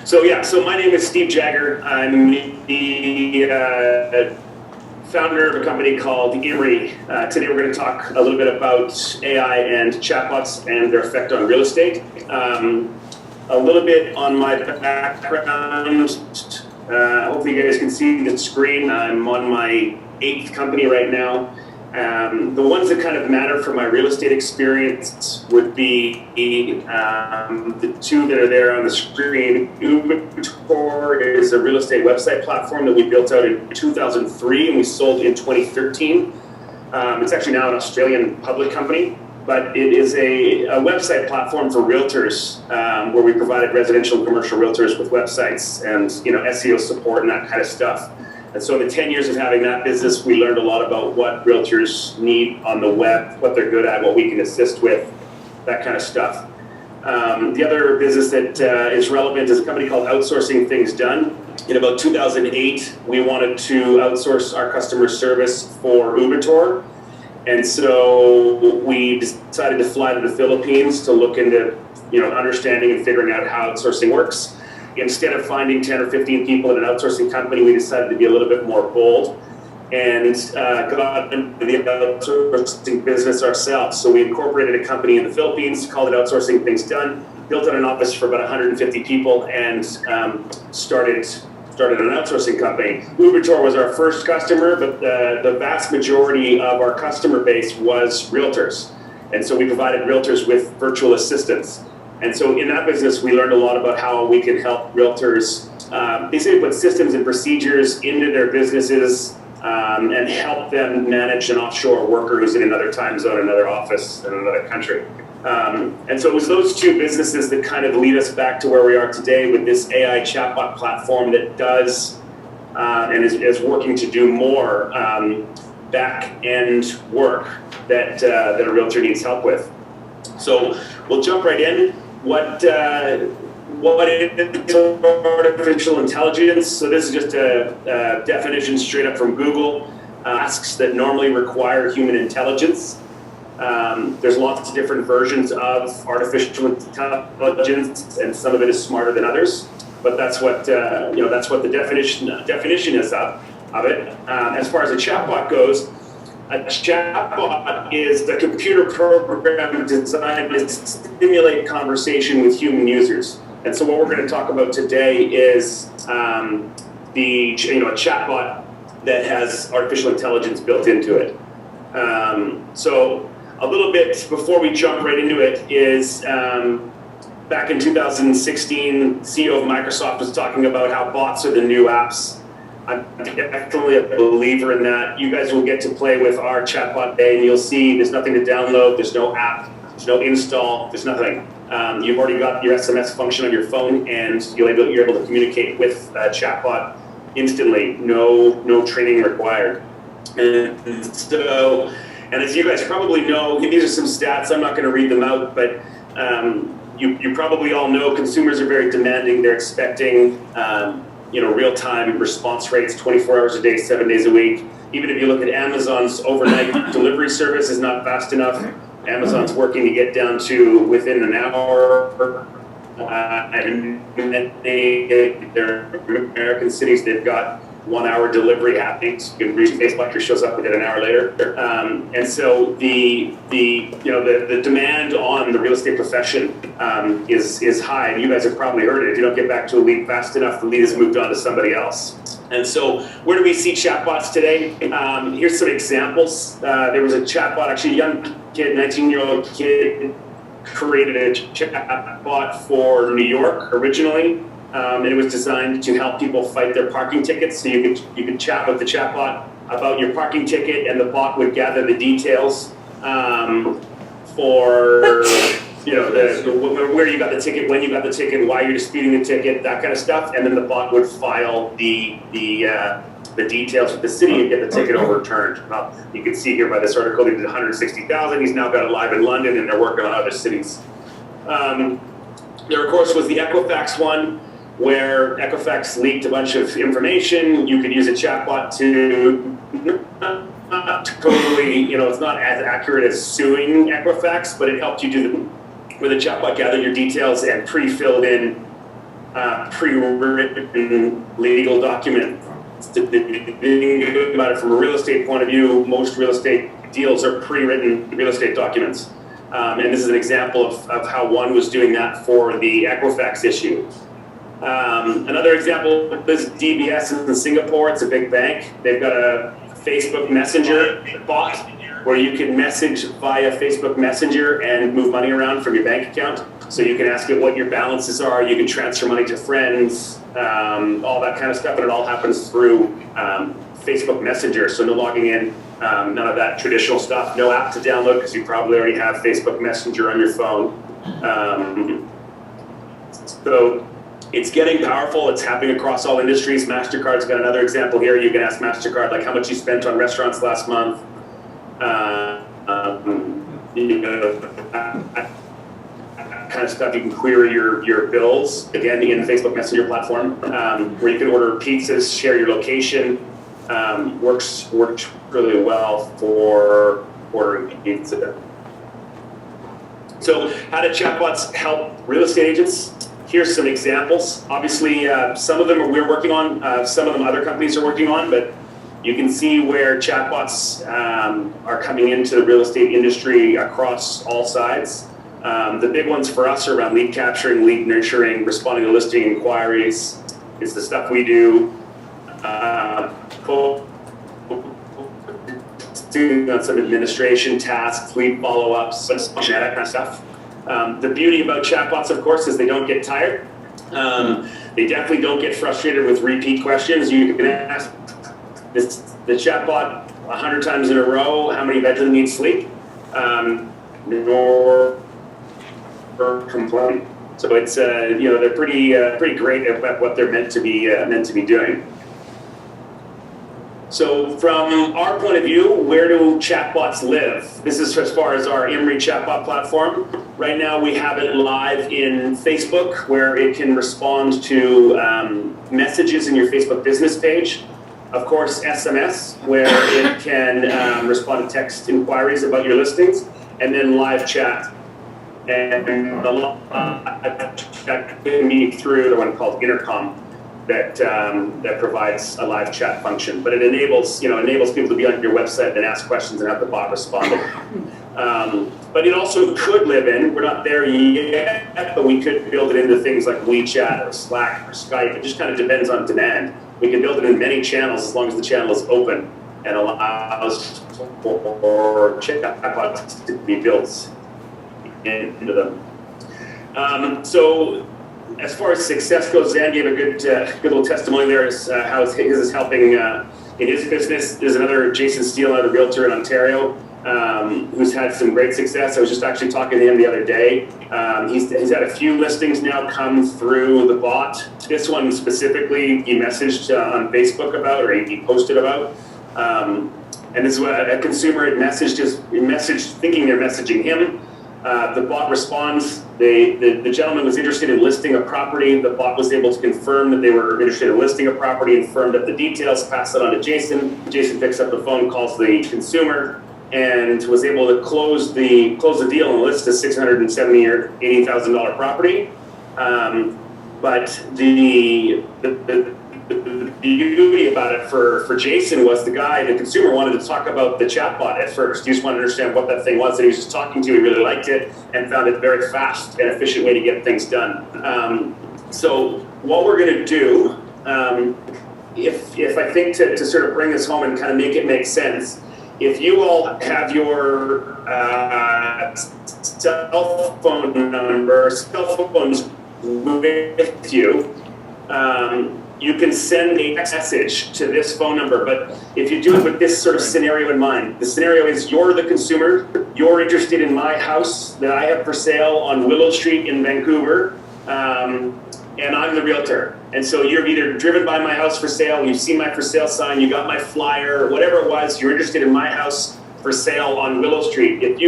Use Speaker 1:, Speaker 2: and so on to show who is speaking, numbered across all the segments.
Speaker 1: So my name is Steve Jagger. I'm the founder of a company called Emery. Today we're going to talk a little bit about AI and chatbots and their effect on real estate. A little bit on my background. Hopefully you guys can see the screen. I'm on my 8th company right now. The ones that kind of matter for my real estate experience would be the two that are there on the screen. Ubertor is a real estate website platform that we built out in 2003 and we sold in 2013. It's actually now an Australian public company, but it is a website platform for realtors where we provided residential and commercial realtors with websites and SEO support and that kind of stuff. And so in the 10 years of having that business, we learned a lot about what realtors need on the web, what they're good at, what we can assist with, that kind of stuff. The other business that is relevant is a company called Outsourcing Things Done. In about 2008, we wanted to outsource our customer service for Ubertor. And so we decided to fly to the Philippines to look into understanding and figuring out how outsourcing works. Instead of finding 10 or 15 people at an outsourcing company, we decided to be a little bit more bold and got into the outsourcing business ourselves. So we incorporated a company in the Philippines, called it Outsourcing Things Done, built out an office for about 150 people, and started an outsourcing company. Ubertor was our first customer, but the vast majority of our customer base was realtors. And so we provided realtors with virtual assistants. And so in that business, we learned a lot about how we can help realtors basically put systems and procedures into their businesses and help them manage an offshore worker who's in another time zone, another office, in another country. And so it was those two businesses that kind of lead us back to where we are today with this AI chatbot platform that does and is working to do more back-end work that a realtor needs help with. So we'll jump right in. What is artificial intelligence? So this is just a definition straight up from Google. Tasks that normally require human intelligence. There's lots of different versions of artificial intelligence, and some of it is smarter than others. But that's what that's what the definition is of it. As far as a chatbot goes, a chatbot is a computer program designed to stimulate conversation with human users. And so what we're going to talk about today is a chatbot that has artificial intelligence built into it. So a little bit before we jump right into it is back in 2016, CEO of Microsoft was talking about how bots are the new apps. I'm definitely a believer in that. You guys will get to play with our chatbot today, and you'll see there's nothing to download, there's no app, there's no install, there's nothing. You've already got your SMS function on your phone, and you're able to communicate with a chatbot instantly. No training required. And as you guys probably know, these are some stats. I'm not going to read them out, but you probably all know consumers are very demanding. They're expecting real-time response rates, 24 hours a day, 7 days a week. Even if you look at Amazon's overnight delivery service is not fast enough. Amazon's working to get down to within an hour. And they're American cities, they've got 1 hour delivery happening. So you can reach Facebook, shows up within an hour later. And so the demand on the real estate profession is high. And you guys have probably heard it. If you don't get back to a lead fast enough, the lead has moved on to somebody else. And so where do we see chatbots today? Here's some examples. There was a chatbot, actually a young kid, 19-year-old kid, created a chatbot for New York originally. And it was designed to help people fight their parking tickets. So you could chat with the chatbot about your parking ticket, and the bot would gather the details for where you got the ticket, when you got the ticket, why you're disputing the ticket, that kind of stuff. And then the bot would file the details with the city and get the ticket overturned. Well, you can see here by this article, he did 160,000. He's now got it live in London, and they're working on other cities. There, of course, was the Equifax one, where Equifax leaked a bunch of information. You could use a chatbot to not totally, it's not as accurate as suing Equifax, but it helped you do where the chatbot gathered your details and pre-filled in pre-written legal document. Thinking about it from a real estate point of view, most real estate deals are pre-written real estate documents. And this is an example of how one was doing that for the Equifax issue. Another example is DBS in Singapore. It's a big bank. They've got a Facebook Messenger bot where you can message via Facebook Messenger and move money around from your bank account. So you can ask it what your balances are, you can transfer money to friends, all that kind of stuff, and it all happens through Facebook Messenger. So no logging in, none of that traditional stuff, no app to download because you probably already have Facebook Messenger on your phone. So it's getting powerful. It's happening across all industries. MasterCard's got another example here. You can ask MasterCard like how much you spent on restaurants last month. Kind of stuff. You can query your bills again in the Facebook Messenger platform, where you can order pizzas, share your location. Works really well for ordering pizza. So, how do chatbots help real estate agents? Here's some examples. Obviously, some of them we're working on, some of them other companies are working on, but you can see where chatbots are coming into the real estate industry across all sides. The big ones for us are around lead capturing, lead nurturing, responding to listing inquiries. It's the stuff we do. Doing some administration tasks, lead follow-ups, that kind of stuff. The beauty about chatbots, of course, is they don't get tired. They definitely don't get frustrated with repeat questions. You can ask the chatbot 100 times in a row, how many bedrooms need sleep? Nor complain. So it's they're pretty great at what they're meant to be doing. So from our point of view, where do chatbots live? This is as far as our IMRI chatbot platform. Right now we have it live in Facebook, where it can respond to messages in your Facebook business page. Of course, SMS, where it can respond to text inquiries about your listings, and then live chat. And the live chat can be through the one called Intercom that provides a live chat function. But it enables people to be on your website and ask questions and have the bot respond. But it also could live in, we're not there yet, but we could build it into things like WeChat or Slack or Skype. It just kind of depends on demand. We can build it in many channels as long as the channel is open and allows for chatbots to be built into them. So as far as success goes, Zan gave a good little testimony there as how his is helping in his business. There's another, Jason Steele, another realtor in Ontario, who's had some great success. I was just actually talking to him the other day. He's had a few listings now come through the bot. This one specifically, he messaged on Facebook about, or he posted about. And this is what a consumer had messaged thinking they're messaging him. The bot responds. The gentleman was interested in listing a property. The bot was able to confirm that they were interested in listing a property and firmed up the details, passed it on to Jason. Jason picks up the phone, calls the consumer, and was able to close the deal and list a $670,000 or $80,000 property. But the beauty about it for Jason was the consumer wanted to talk about the chatbot at first. He just wanted to understand what that thing was that he was just talking to. He really liked it and found it a very fast and efficient way to get things done. So what we're going to do, if I think to sort of bring this home and kind of make it make sense, if you all have your cell phones with you, you can send a message to this phone number, but if you do it with this sort of scenario in mind, the scenario is you're the consumer, you're interested in my house that I have for sale on Willow Street in Vancouver, and I'm the realtor. And so you're either driven by my house for sale, you've seen my for sale sign, you got my flyer, whatever it was, you're interested in my house for sale on Willow Street. If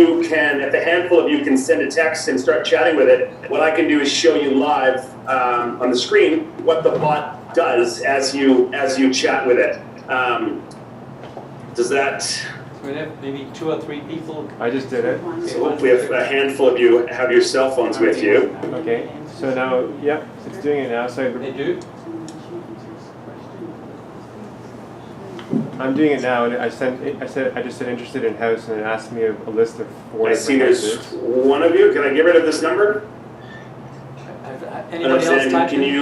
Speaker 1: a handful of you can send a text and start chatting with it, what I can do is show you live on the screen what the bot does as you chat with it. Does that
Speaker 2: We have maybe 2 or 3 people.
Speaker 3: I just did it.
Speaker 1: So hopefully a handful of you have your cell phones with you.
Speaker 3: Okay, so now, yep, it's doing it now. So
Speaker 2: They do?
Speaker 3: I'm doing it now, and I just said interested in house, and it asked me a list of 4
Speaker 1: I see
Speaker 3: different
Speaker 1: there's
Speaker 3: houses.
Speaker 1: one of you. Can I get rid of this number?
Speaker 2: Anybody else
Speaker 1: Alexander,
Speaker 2: type
Speaker 1: can
Speaker 2: in?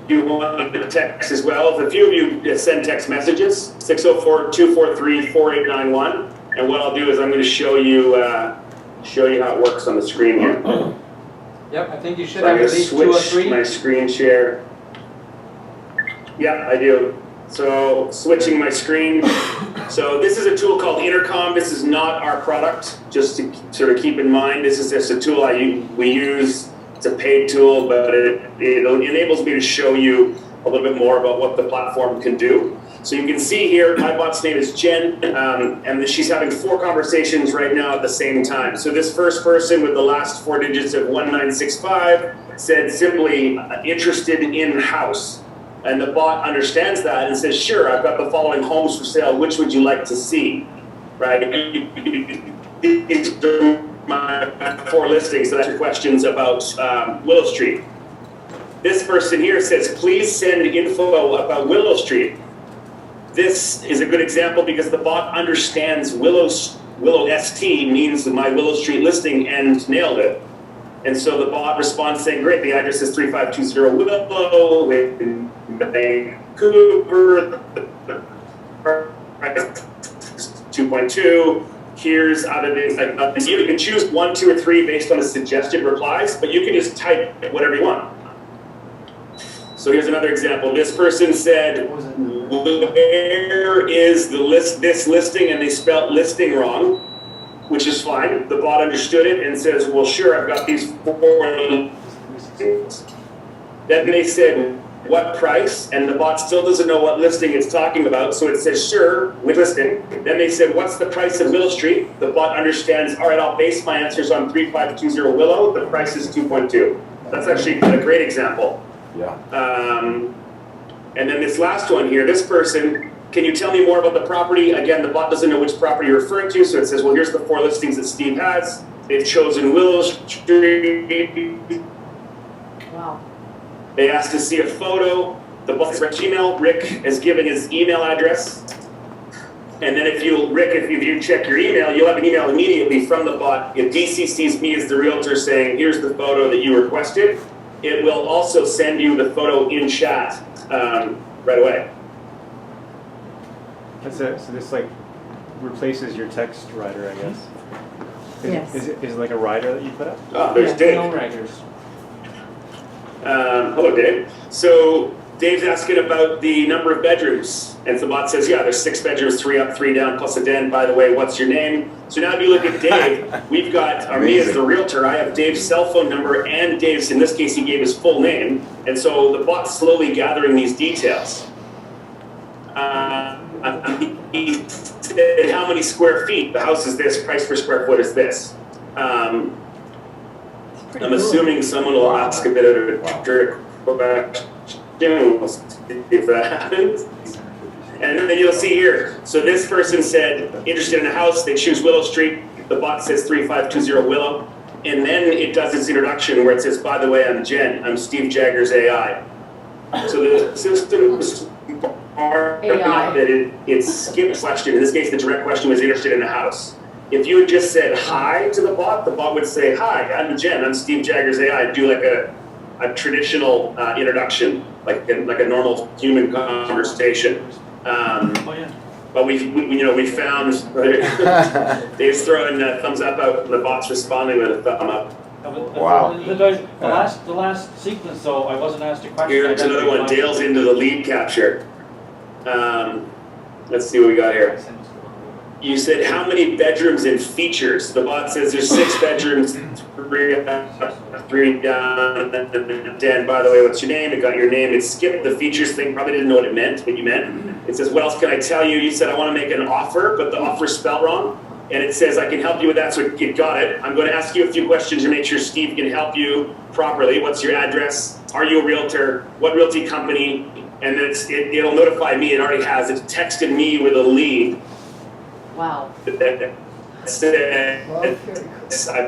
Speaker 1: you want to text as well? A few of you send text messages, 604-243-4891. And what I'll do is I'm going to show you how it works on the screen here.
Speaker 2: Yep, I think you should
Speaker 1: So I'm
Speaker 2: have
Speaker 1: going
Speaker 2: at
Speaker 1: to
Speaker 2: least 2 or
Speaker 1: switch
Speaker 2: 3.
Speaker 1: my screen share. Yeah, I do. So switching my screen. So this is a tool called Intercom. This is not our product, just to sort of keep in mind. This is just a tool we use. It's a paid tool, but it enables me to show you a little bit more about what the platform can do. So you can see here, my bot's name is Jen, and she's having 4 conversations right now at the same time. So this first person with the last 4 digits of 1965 said simply, interested in house. And the bot understands that and says, sure, I've got the following homes for sale. Which would you like to see? Right? These are my 4 listings that answer questions about Willow Street. This person here says, please send info about Willow Street. This is a good example because the bot understands Willow ST means my Willow Street listing and nailed it. And so the bot responds saying, great, the address is 3520 Willow in Vancouver, 2.2. Here's out of these, like, you can choose 1, 2, or 3 based on the suggested replies, but you can just type whatever you want. So here's another example. This person said, where is this listing? And they spelled listing wrong, which is fine. The bot understood it and says, well, sure, I've got these 4 listings. Then they said, what price? And the bot still doesn't know what listing it's talking about, so it says, sure, with listing. Then they said, what's the price of Willow Street? The bot understands, all right, I'll base my answers on 3520 Willow. The price is 2.2. That's actually a great example.
Speaker 4: Yeah.
Speaker 1: And then this last one here, this person, can you tell me more about the property? Again, the bot doesn't know which property you're referring to, so it says, well, here's the 4 listings that Steve has. They've chosen Willow Street.
Speaker 5: Wow.
Speaker 1: They asked to see a photo. The bot is Gmail. Rick has given his email address. And then if you check your email, you'll have an email immediately from the bot. If DCCs me as the realtor saying, here's the photo that you requested, it will also send you the photo in chat right away.
Speaker 3: That's it. So this like replaces your text writer, I guess.
Speaker 5: Yes.
Speaker 3: Is it like a rider that you put up?
Speaker 1: Oh, there's
Speaker 5: Yeah.
Speaker 1: Dave.
Speaker 2: No writers.
Speaker 1: Hello, Dave. So Dave's asking about the number of bedrooms. And the bot says, yeah, there's 6 bedrooms, 3 up, 3 down, plus a den. By the way, what's your name? So now if you look at Dave, we've got, me as the realtor, I have Dave's cell phone number and Dave's, in this case, he gave his full name. And so the bot's slowly gathering these details. He said, how many square feet? The house is this, price per square foot is this. I'm assuming someone will ask a bit of a trick question. We'll see if that happens. And then you'll see here. So this person said, interested in a house. They choose Willow Street. The bot says 3520 Willow. And then it does its introduction where it says, by the way, I'm Jen. I'm Steve Jagger's AI. So the system is smart enough that it skipped the question. In this case, the direct question was interested in a house. If you had just said hi to the bot would say, hi, I'm Jen. I'm Steve Jagger's AI. Do like a traditional introduction, like a normal human conversation.
Speaker 2: Oh, yeah.
Speaker 1: But we found Dave's throwing a thumbs up out, and the bot's responding with a thumb up.
Speaker 4: Wow.
Speaker 2: The last sequence, though, I wasn't asked a question.
Speaker 1: Here's another one. Dale's into the lead capture. Let's see what we got here. You said how many bedrooms and features? The bot says there's 6 bedrooms, 3 down, and den. By the way, what's your name? It got your name. It skipped the features thing. Probably didn't know what it meant, but you meant. It says, what else can I tell you? You said I want to make an offer, but the offer is spelled wrong. And it says I can help you with that, so it got it. I'm going to ask you a few questions to make sure Steve can help you properly. What's your address? Are you a realtor? What realty company? And then it'll notify me. It already has. It texted me with a lead.
Speaker 5: Wow.
Speaker 1: I've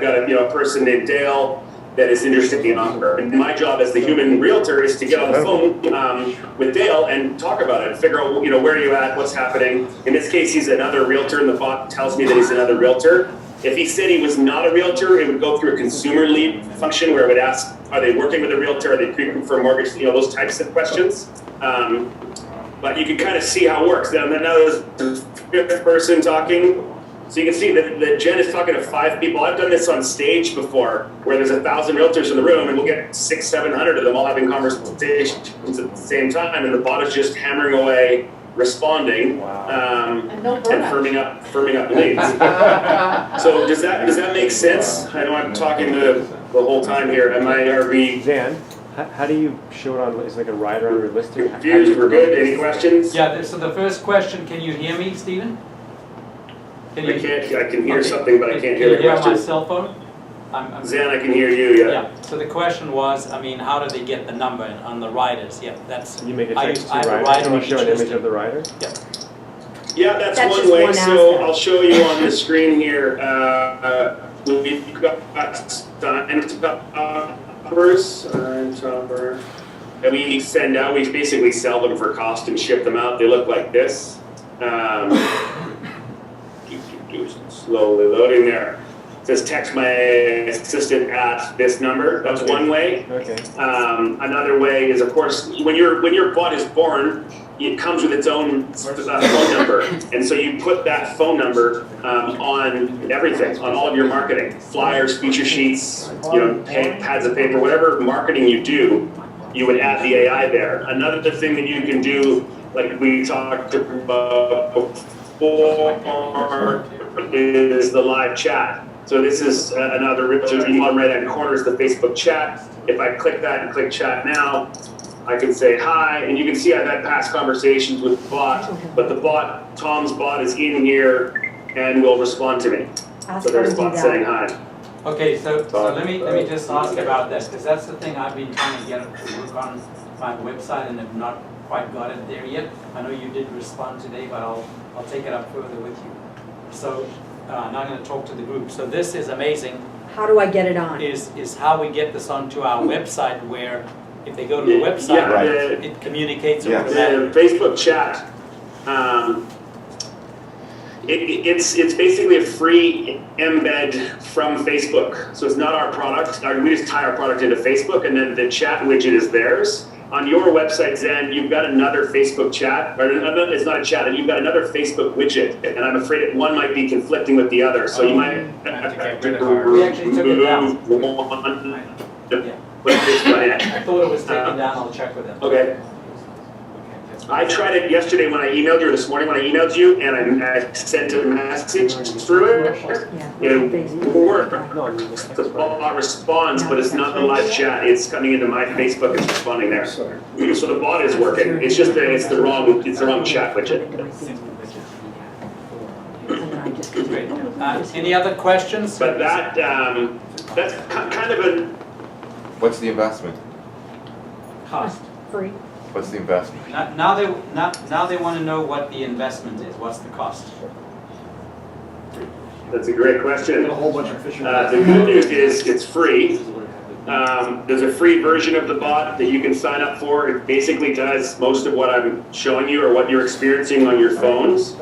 Speaker 1: got a person named Dale that is interested in offer. And my job as the human realtor is to get on the phone with Dale and talk about it, figure out where you're at, what's happening. In this case, he's another realtor, and the bot tells me that he's another realtor. If he said he was not a realtor, it would go through a consumer lead function where it would ask, are they working with a realtor? Are they pre-approved for a mortgage? Those types of questions. But you can kind of see how it works. Then there's the fifth person talking. So you can see that Jen is talking to 5 people. I've done this on stage before, where there's 1,000 realtors in the room, and we'll get 600-700 of them all having conversations at the same time, and the bot is just hammering away, responding,
Speaker 5: And no
Speaker 1: and
Speaker 5: burnout.
Speaker 1: firming up leads. So does that make sense? I know I'm talking the whole time here. Are we
Speaker 3: Dan, how do you show it on, is it like a rider on your listing? How do you
Speaker 1: confused? We're
Speaker 3: promote
Speaker 1: good?
Speaker 3: this?
Speaker 1: Any questions?
Speaker 2: Yeah, so the first question, can you hear me, Stephen? Can
Speaker 1: I can hear something, but I can't hear the
Speaker 2: Can you hear my
Speaker 1: question.
Speaker 2: cell phone? I'm-
Speaker 1: Zan, I can hear you, yeah.
Speaker 2: Yeah, so the question was, how do they get the number on the riders? Yeah, that's,
Speaker 3: You make a
Speaker 2: I
Speaker 3: text to
Speaker 2: have a
Speaker 3: rider,
Speaker 2: rider
Speaker 3: can
Speaker 2: on
Speaker 3: you show
Speaker 2: each
Speaker 3: an image
Speaker 2: listing.
Speaker 3: of the rider?
Speaker 1: Yeah, that's
Speaker 5: That's
Speaker 1: one
Speaker 5: just
Speaker 1: way.
Speaker 5: one
Speaker 1: So
Speaker 5: aspect.
Speaker 1: I'll show you on the screen here. We've got sign toppers, that we send out. We basically sell them for cost and ship them out. They look like this. Slowly loading there. It says text my assistant at this number. That's
Speaker 3: Okay.
Speaker 1: one way.
Speaker 3: Okay.
Speaker 1: Another way is, of course, when your bot is born, it comes with its own phone number, and so you put that phone number on everything, on all of your marketing, flyers, feature sheets, pads of paper, whatever marketing you do, you would add the AI there. Another thing that you can do, like we talked about before, is the live chat. So this is another realtor. The bottom right-hand corner is the Facebook chat. If I click that and click chat now, I can say hi, and you can see I've had past conversations with the bot, but the bot, Tom's bot, is in here and will respond to me.
Speaker 5: Ask
Speaker 1: So
Speaker 5: her
Speaker 1: there's
Speaker 5: to do
Speaker 1: bot saying
Speaker 5: that.
Speaker 1: hi.
Speaker 2: Okay, so let me just ask about that, because that's the thing I've been trying to get to work on my website and have not quite got it there yet. I know you did respond today, but I'll take it up further with you. So now I'm going to talk to the group. So this is amazing,
Speaker 5: How do I get it on?
Speaker 2: is how we get this onto our website, where if they go to the website,
Speaker 1: Yeah,
Speaker 4: Right.
Speaker 2: it communicates
Speaker 4: Yeah.
Speaker 2: automatically.
Speaker 1: The Facebook chat, it's basically a free embed from Facebook. So it's not our product. We just tie our product into Facebook, and then the chat widget is theirs. On your website, Zen, you've got another Facebook chat, or it's not a chat, and you've got another Facebook widget, and I'm afraid that one might be conflicting with the other. So you might
Speaker 2: have to get rid of ours. We actually took it down.
Speaker 1: one.
Speaker 2: Yeah.
Speaker 1: Put this one in.
Speaker 2: I thought it was taken down, I'll check with them.
Speaker 1: Okay. I tried it yesterday when I emailed you, or this morning when I emailed you, and I sent a message through it.
Speaker 5: Yeah,
Speaker 1: It
Speaker 5: Facebook.
Speaker 1: worked.
Speaker 3: No, I mean, it's
Speaker 1: The bot responds, but it's not the live chat. It's coming into my Facebook. It's responding there. So the bot is working. It's just that it's the wrong chat widget.
Speaker 2: Great. Any other questions?
Speaker 1: But that's kind of a
Speaker 4: What's the investment?
Speaker 2: Cost.
Speaker 5: Free.
Speaker 4: What's the investment?
Speaker 2: Now they want to know what the investment is. What's the cost?
Speaker 1: that's a great question.
Speaker 6: A whole bunch of fishing.
Speaker 1: The good news is it's free. There's a free version of the bot that you can sign up for. It basically does most of what I'm showing you or what you're experiencing on your phones.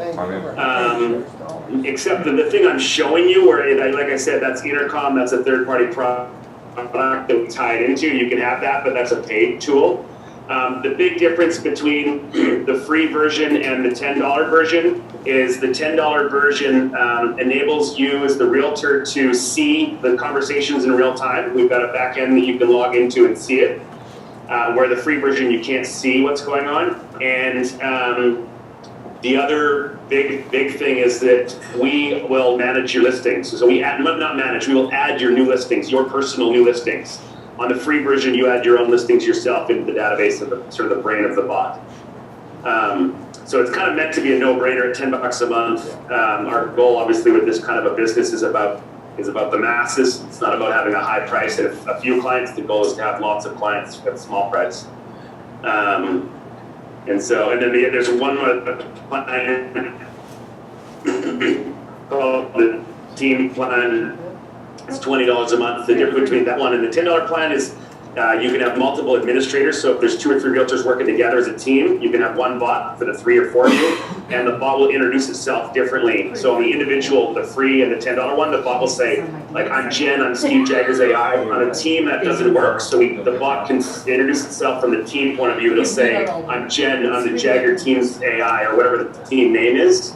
Speaker 1: Except the thing I'm showing you, where, like I said, that's Intercom, that's a third-party product that we tie it into. You can have that, but that's a paid tool. The big difference between the free version and the $10 version is the $10 version enables you as the realtor to see the conversations in real time. We've got a back end that you can log into and see it, where the free version you can't see what's going on. And the other big thing is that we will manage your listings. So we add, not manage, we will add your new listings, your personal new listings. On the free version, you add your own listings yourself into the database of the sort of the brain of the bot. So it's kind of meant to be a no-brainer at $10 a month. Our goal, obviously, with this kind of a business is about the masses. It's not about having a high price and a few clients. The goal is to have lots of clients at a small price. And then there's one more client called the team plan. It's $20 a month. The difference between that one and the $10 plan is you can have multiple administrators. So if there's 2 or 3 realtors working together as a team, you can have one bot for the 3 or 4 of you, and the bot will introduce itself differently. So on the individual, the free and the $10 one, the bot will say, like, I'm Jen, I'm Steve Jagger's AI. On a team, that doesn't work. So the bot can introduce itself from the team point of view. It'll say, I'm Jen, I'm the Jagger team's AI, or whatever the team name is.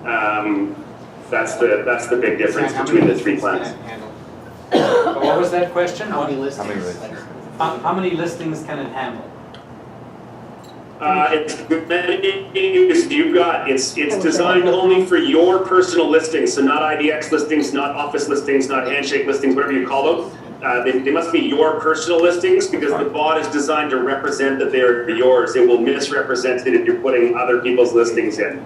Speaker 1: That's the big difference between the 3 plans.
Speaker 2: What was that question?
Speaker 6: How many
Speaker 4: How
Speaker 6: listings?
Speaker 4: many listings?
Speaker 2: How many listings can it handle?
Speaker 1: It's many as you've got. It's designed only for your personal listings, so not IDX listings, not office listings, not handshake listings, whatever you call them. They must be your personal listings because the bot is designed to represent that they're yours. It will misrepresent it if you're putting other people's listings in.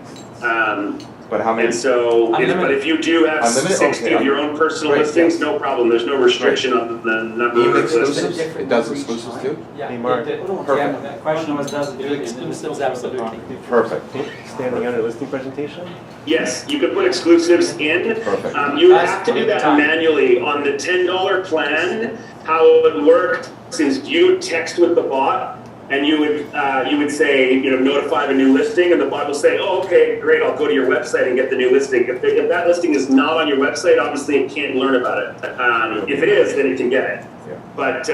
Speaker 4: But how many?
Speaker 1: And so, but if you do have
Speaker 4: Unlimited?
Speaker 1: 60
Speaker 4: Okay,
Speaker 1: of your own personal
Speaker 4: great,
Speaker 1: listings,
Speaker 4: yes.
Speaker 1: no problem. There's no restriction on the number
Speaker 4: Even
Speaker 1: of listings.
Speaker 4: exclusives? It does exclusives too?
Speaker 2: Yeah,
Speaker 3: Hey, Mark.
Speaker 2: yeah, the question was, does it do exclusives? Absolutely.
Speaker 4: Perfect.
Speaker 3: Standing under listing presentation?
Speaker 1: Yes, you can put exclusives in.
Speaker 4: Perfect.
Speaker 1: You have to do that manually. On the $10 plan, how it works is you text with the bot, and you would say, notify of a new listing, and the bot will say, oh, okay, great, I'll go to your website and get the new listing. If that listing is not on your website, obviously it can't learn about it. If it is, then it can get it.
Speaker 4: Yeah.
Speaker 1: But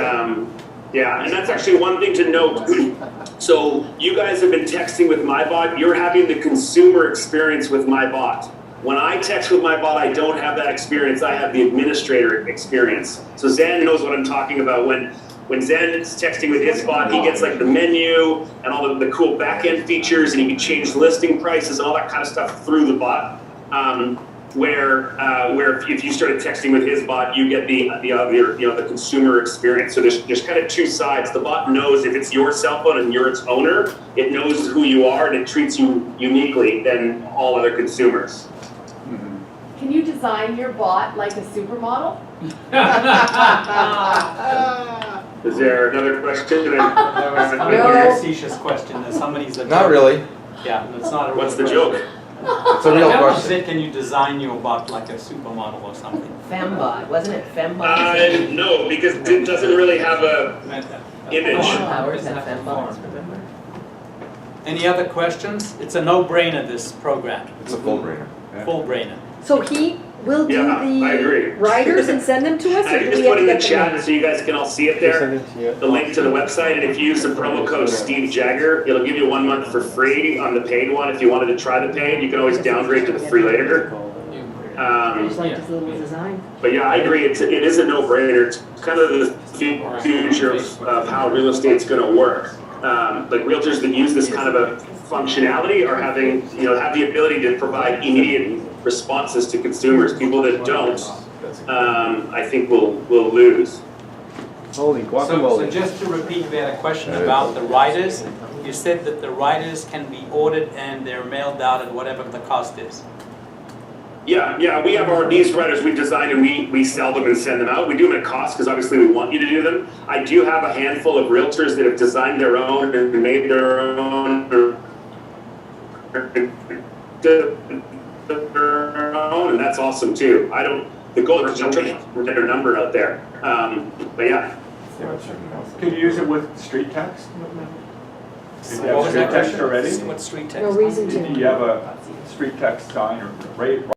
Speaker 1: yeah, and that's actually one thing to note. So you guys have been texting with my bot. You're having the consumer experience with my bot. When I text with my bot, I don't have that experience. I have the administrator experience. So Zen knows what I'm talking about. When Zen is texting with his bot, he gets like the menu and all the cool back-end features, and he can change listing prices and all that kind of stuff through the bot. Where if you started texting with his bot, you get the consumer experience. So there's kind of 2 sides. The bot knows if it's your cell phone and you're its owner, it knows who you are and it treats you uniquely than all other consumers.
Speaker 5: Can you design your bot like a supermodel?
Speaker 1: Is there another question?
Speaker 2: That was a
Speaker 5: No.
Speaker 2: facetious question. That somebody's a
Speaker 4: Not really.
Speaker 2: Yeah, it's not a real
Speaker 1: What's the
Speaker 2: question.
Speaker 1: joke?
Speaker 4: It's a real
Speaker 2: How much
Speaker 4: question.
Speaker 2: can you design your bot like a supermodel or something?
Speaker 6: Fembot, wasn't it Fembot?
Speaker 1: No, because it doesn't really have a image.
Speaker 6: Powers at Fembot, remember?
Speaker 2: Any other questions? It's a no-brainer, this program.
Speaker 4: It's a full brainer.
Speaker 2: Full brainer.
Speaker 5: So he will do
Speaker 1: Yeah, I agree.
Speaker 5: the riders and send them to us,
Speaker 1: I
Speaker 5: or do
Speaker 1: just
Speaker 5: we have
Speaker 1: put
Speaker 5: to
Speaker 1: it in
Speaker 5: get
Speaker 1: the
Speaker 5: them
Speaker 1: chat
Speaker 5: in?
Speaker 1: so you guys can all see it
Speaker 3: Send
Speaker 1: there.
Speaker 3: it to you.
Speaker 1: The link to the website, and if you use the promo code Steve Jagger, it'll give you 1 month for free on the paid one. If you wanted to try the paid, you can always downgrade to the free later.
Speaker 5: I just like this little design.
Speaker 1: But yeah, I agree. It is a no-brainer. It's kind of the future of how real estate's going to work. Like realtors that use this kind of a functionality are having, have the ability to provide immediate responses to consumers. People that don't, I think will lose.
Speaker 3: Holy
Speaker 2: So
Speaker 3: guacamole.
Speaker 2: just to repeat, we had a question about the riders. You said that the riders can be ordered and they're mailed out at whatever the cost is.
Speaker 1: Yeah, we have these writers we've designed and we sell them and send them out. We do them at cost because obviously we want you to do them. I do have a handful of realtors that have designed their own and made their own, and that's awesome too. The goal is to get their number out there. But yeah.
Speaker 7: Can you use it with street text? If you
Speaker 2: What
Speaker 7: have
Speaker 2: was
Speaker 7: street
Speaker 2: that
Speaker 7: text
Speaker 2: question?
Speaker 7: already?
Speaker 2: What street text?
Speaker 5: No reason to.
Speaker 7: You have a street text sign or